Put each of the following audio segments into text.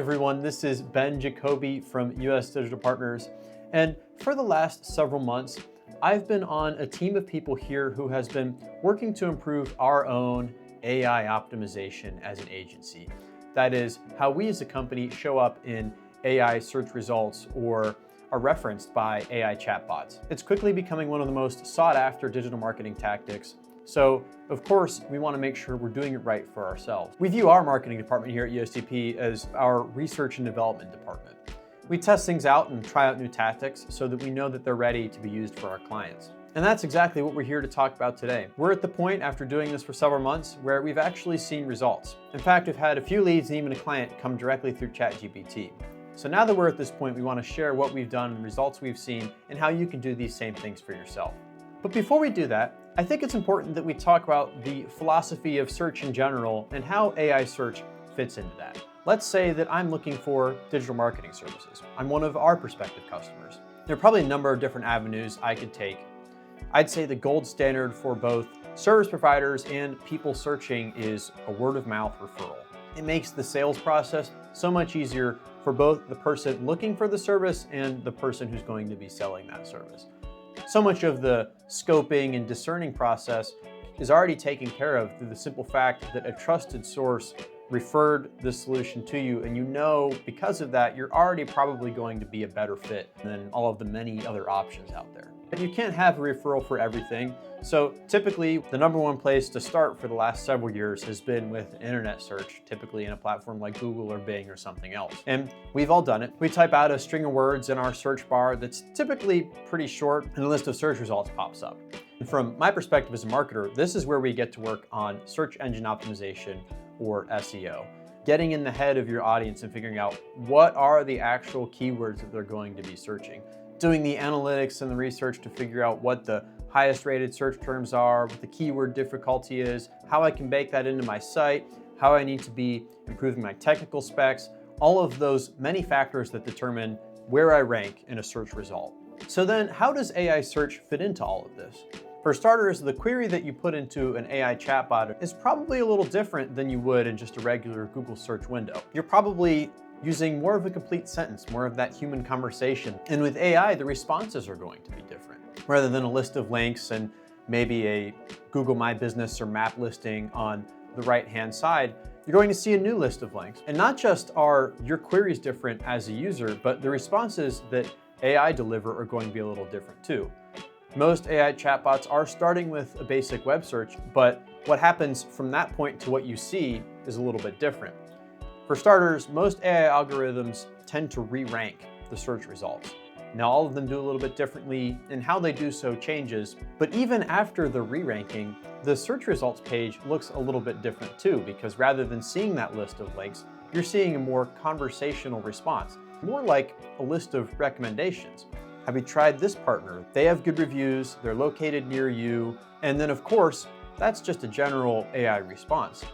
everyone, this is Ben Jacoby from US Digital Partners, and for the last several months, I've been on a team of people here who has been working to improve our own AI optimization as an agency. That is, how we as a company show up in AI search results or are referenced by AI chatbots. It's quickly becoming one of the most sought after digital marketing tactics. So, of course, we want to make sure we're doing it right for ourselves. We view our marketing department here at USDP as our research and development department. We test things out and try out new tactics so that we know that they're ready to be used for our clients. And that's exactly what we're here to talk about today. We're at the point after doing this for several months where we've actually seen results. In fact, we've had a few leads and even a client come directly through ChatGPT. So now that we're at this point, we want to share what we've done and results we've seen and how you can do these same things for yourself. But before we do that, I think it's important that we talk about the philosophy of search in general and how AI search fits into that. Let's say that I'm looking for digital marketing services. I'm one of our prospective customers. There are probably a number of different avenues I could take. I'd say the gold standard for both service providers and people searching is a word-of-mouth referral. It makes the sales process so much easier for both the person looking for the service and the person who's going to be selling that service. So much of the scoping and discerning process is already taken care of through the simple fact that a trusted source referred this solution to you, and you know because of that you're already probably going to be a better fit than all of the many other options out there. And you can't have a referral for everything, so typically the number one place to start for the last several years has been with internet search, typically in a platform like Google or Bing or something else. And we've all done it. We type out a string of words in our search bar that's typically pretty short, and a list of search results pops up. And from my perspective as a marketer, this is where we get to work on search engine optimization, or SEO. Getting in the head of your audience and figuring out what are the actual keywords that they're going to be searching. Doing the analytics and the research to figure out what the highest rated search terms are, what the keyword difficulty is, how I can bake that into my site, how I need to be improving my technical specs, all of those many factors that determine where I rank in a search result. So then how does AI search fit into all of this? For starters, the query that you put into an AI chatbot is probably a little different than you would in just a regular Google search window. You're probably using more of a complete sentence, more of that human conversation. And with AI, the responses are going to be different. Rather than a list of links and maybe a Google My Business or map listing on the right-hand side, you're going to see a new list of links. And not just are your queries different as a user, but the responses that AI deliver are going to be a little different too. Most AI chatbots are starting with a basic web search, but what happens from that point to what you see is a little bit different. For starters, most AI algorithms tend to re-rank the search results. Now, all of them do a little bit differently, and how they do so changes, but even after the re-ranking, the search results page looks a little bit different too, because rather than seeing that list of links, you're seeing a more conversational response, more like a list of recommendations. Have you tried this partner? They have good reviews, they're located near you, and then of course, that's just a general AI response.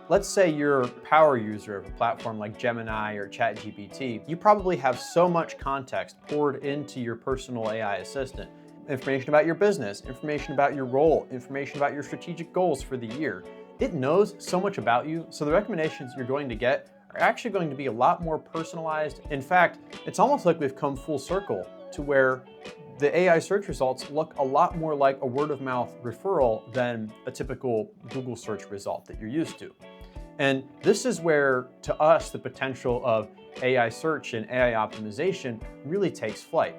Let's say you're a power user of a platform like Gemini or ChatGPT. You probably have so much context poured into your personal AI assistant. Information about your business, information about your role, information about your strategic goals for the year. It knows so much about you, so the recommendations you're going to get are actually going to be a lot more personalized. In fact, it's almost like we've come full circle to where the AI search results look a lot more like a word-of-mouth referral than a typical Google search result that you're used to. And this is where, to us, the potential of AI search and AI optimization really takes flight.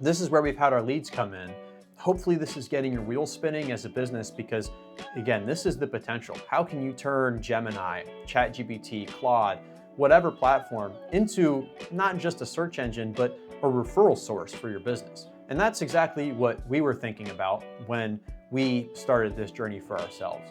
This is where we've had our leads come in. Hopefully this is getting your wheels spinning as a business because, again, this is the potential. How can you turn Gemini, ChatGPT, Claude, whatever platform into not just a search engine, but a referral source for your business? And that's exactly what we were thinking about when we started this journey for ourselves.